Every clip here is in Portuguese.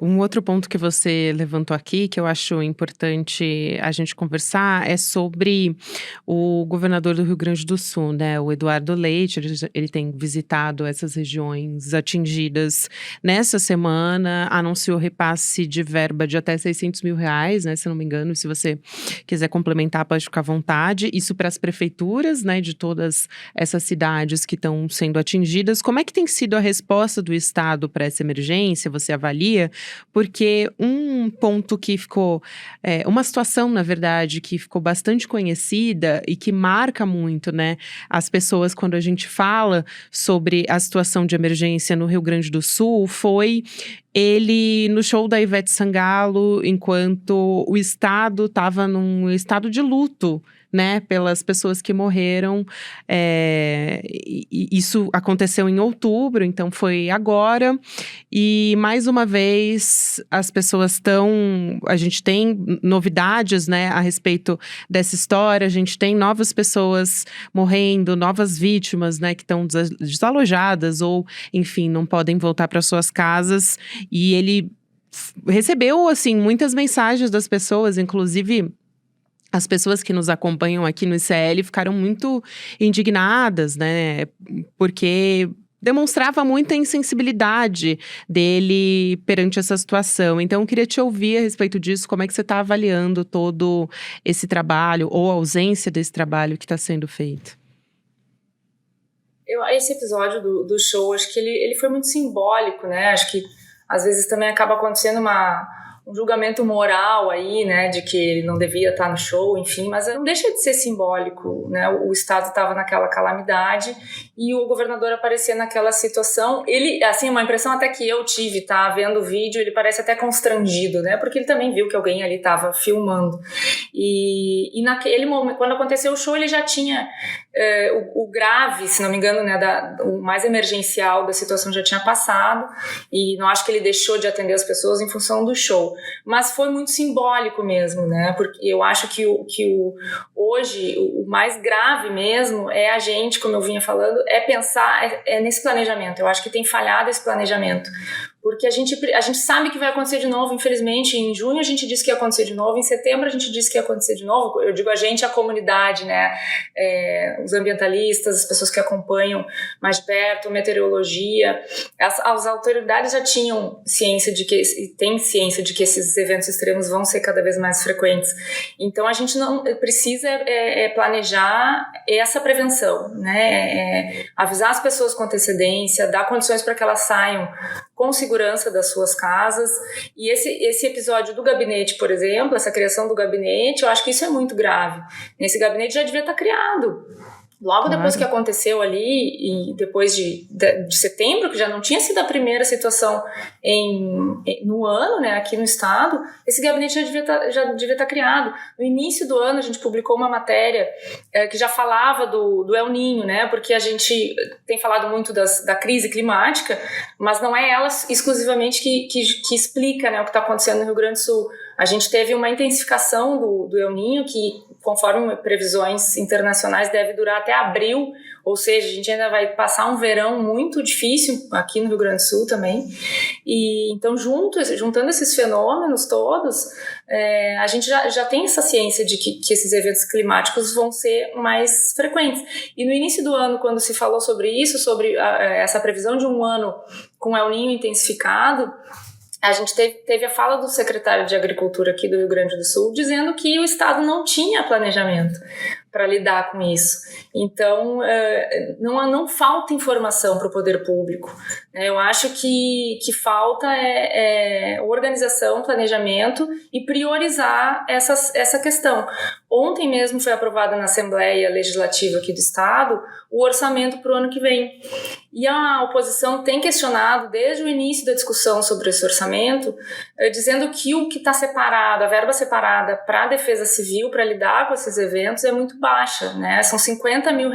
Um outro ponto que você levantou aqui, que eu acho importante a gente conversar, é sobre o governador do Rio Grande do Sul, né, o Eduardo Leite. Ele tem visitado essas regiões atingidas nessa semana, anunciou repasse de verba de até R$ 600 mil, né, se não me engano. Se você quiser complementar, pode ficar à vontade. Isso para as prefeituras, né, de todas essas cidades que estão sendo atingidas. Como é que tem sido a resposta do Estado para essa emergência? Você avalia? Porque um ponto que ficou, uma situação, na verdade, que ficou bastante conhecida e que marca muito, né, as pessoas quando a gente fala sobre a situação de emergência no Rio Grande do Sul, foi ele no show da Ivete Sangalo, enquanto o Estado estava num estado de luto, né, pelas pessoas que morreram. Isso aconteceu em outubro, então foi agora. E mais uma vez as pessoas estão. A gente tem novidades, né, a respeito dessa história. A gente tem novas pessoas morrendo, novas vítimas, né, que estão desalojadas ou, enfim, não podem voltar para suas casas. E ele recebeu, assim, muitas mensagens das pessoas, inclusive. As pessoas que nos acompanham aqui no ICL ficaram muito indignadas, né? Porque demonstrava muita insensibilidade dele perante essa situação. Então, eu queria te ouvir a respeito disso. Como é que você está avaliando todo esse trabalho ou a ausência desse trabalho que está sendo feito? Esse episódio do show, acho que ele foi muito simbólico, né? Acho que às vezes também acaba acontecendo um julgamento moral aí, né, de que ele não devia estar no show, enfim, mas não deixa de ser simbólico, né? O Estado estava naquela calamidade e o governador aparecer naquela situação. Ele, assim, uma impressão até que eu tive, tá, vendo o vídeo, ele parece até constrangido, né, porque ele também viu que alguém ali estava filmando. E naquele momento, quando aconteceu o show, ele já tinha o grave, se não me engano, né, o mais emergencial da situação já tinha passado, e não acho que ele deixou de atender as pessoas em função do show, mas foi muito simbólico mesmo, né, porque eu acho que hoje o mais grave mesmo é a gente, como eu vinha falando, é pensar nesse planejamento. Eu acho que tem falhado esse planejamento, porque a gente sabe que vai acontecer de novo. Infelizmente, em junho a gente disse que ia acontecer de novo, em setembro a gente disse que ia acontecer de novo. Eu digo a gente, a comunidade, né, os ambientalistas, as pessoas que acompanham mais de perto, meteorologia, as autoridades já tinham ciência de que, e têm ciência de que esses eventos extremos vão ser cada vez mais frequentes. Então a gente não precisa planejar essa prevenção, né, avisar as pessoas com antecedência, dar condições para que elas saiam com segurança das suas casas. E esse episódio do gabinete, por exemplo, essa criação do gabinete, eu acho que isso é muito grave. Esse gabinete já devia estar criado logo depois que aconteceu ali, e depois de setembro, que já não tinha sido a primeira situação no ano, né, aqui no estado. Esse gabinete já devia estar criado. No início do ano a gente publicou uma matéria que já falava do El Niño, né, porque a gente tem falado muito da crise climática, mas não é ela exclusivamente que explica, né, o que está acontecendo no Rio Grande do Sul. A gente teve uma intensificação do El Niño que, conforme previsões internacionais, deve durar até abril, ou seja, a gente ainda vai passar um verão muito difícil aqui no Rio Grande do Sul também. E então, juntando esses fenômenos todos, a gente já tem essa ciência de que esses eventos climáticos vão ser mais frequentes. E no início do ano, quando se falou sobre isso, sobre essa previsão de um ano com El Niño intensificado, a gente teve a fala do secretário de Agricultura aqui do Rio Grande do Sul dizendo que o Estado não tinha planejamento para lidar com isso. Então, não falta informação para o poder público. Eu acho que falta organização, planejamento e priorizar essa questão. Ontem mesmo foi aprovada na Assembleia Legislativa aqui do Estado o orçamento para o ano que vem. E a oposição tem questionado desde o início da discussão sobre esse orçamento, dizendo que o que está separado, a verba separada para a defesa civil, para lidar com esses eventos, é muito baixa, né? São R$ 50 mil,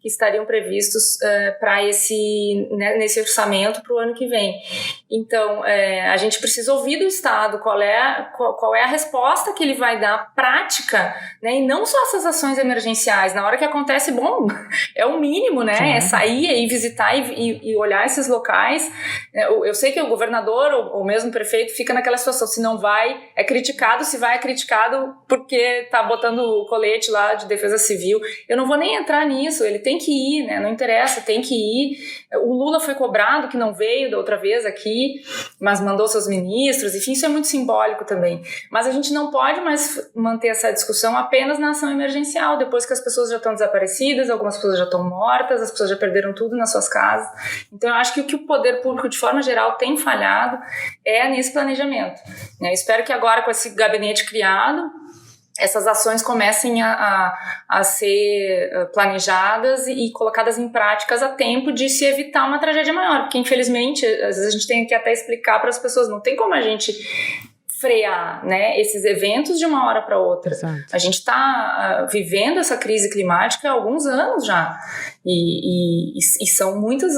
que estariam previstos para nesse orçamento para o ano que vem. Então, a gente precisa ouvir do Estado qual é a resposta que ele vai dar prática, né, e não só essas ações emergenciais. Na hora que acontece, bom, é o mínimo, né? Sim. É sair e visitar e olhar esses locais. Eu sei que o governador ou mesmo o prefeito fica naquela situação, se não vai, é criticado, se vai é criticado porque tá botando o colete lá de defesa civil. Eu não vou nem entrar nisso, ele tem que ir, né? Não interessa, tem que ir. O Lula foi cobrado que não veio da outra vez aqui, mas mandou seus ministros, enfim, isso é muito simbólico também. Mas a gente não pode mais manter essa discussão apenas na ação emergencial, depois que as pessoas já estão desaparecidas, algumas pessoas já estão mortas, as pessoas já perderam tudo nas suas casas. Então eu acho que o que o poder público de forma geral tem falhado é nesse planejamento. Eu espero que agora com esse gabinete criado, essas ações comecem a ser planejadas e colocadas em práticas a tempo de se evitar uma tragédia maior, porque infelizmente às vezes a gente tem que até explicar para as pessoas, não tem como a gente frear, né, esses eventos de uma hora para outra. Exato. A gente está vivendo essa crise climática há alguns anos já e são muitas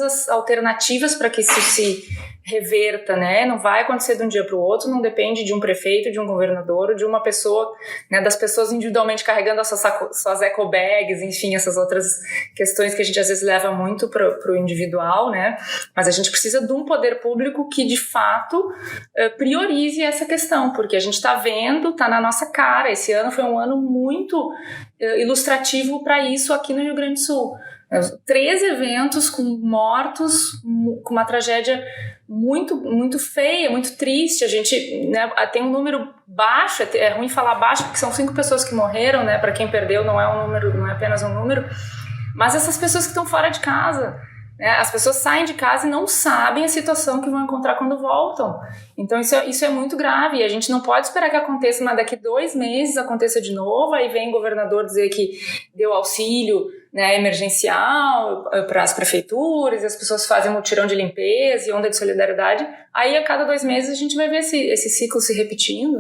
as alternativas para que isso se reverta, né? Não vai acontecer de um dia para o outro, não depende de um prefeito, de um governador, de uma pessoa, né, das pessoas individualmente carregando as suas eco bags, enfim, essas outras questões que a gente às vezes leva muito para o individual, né? Mas a gente precisa de um poder público que de fato priorize essa questão, porque a gente está vendo, está na nossa cara. Esse ano foi um ano muito ilustrativo para isso aqui no Rio Grande do Sul. 3 eventos com mortos, com uma tragédia muito, muito feia, muito triste. A gente, né, tem um número baixo, é ruim falar baixo porque são 5 pessoas que morreram, né? Para quem perdeu não é um número, não é apenas um número, mas essas pessoas que estão fora de casa, né? As pessoas saem de casa e não sabem a situação que vão encontrar quando voltam. Então isso é muito grave e a gente não pode esperar que aconteça, mas daqui 2 meses aconteça de novo, aí vem o governador dizer que deu auxílio, né, emergencial para as prefeituras, e as pessoas fazem um mutirão de limpeza e onda de solidariedade, aí a cada 2 meses a gente vai ver esse ciclo se repetindo.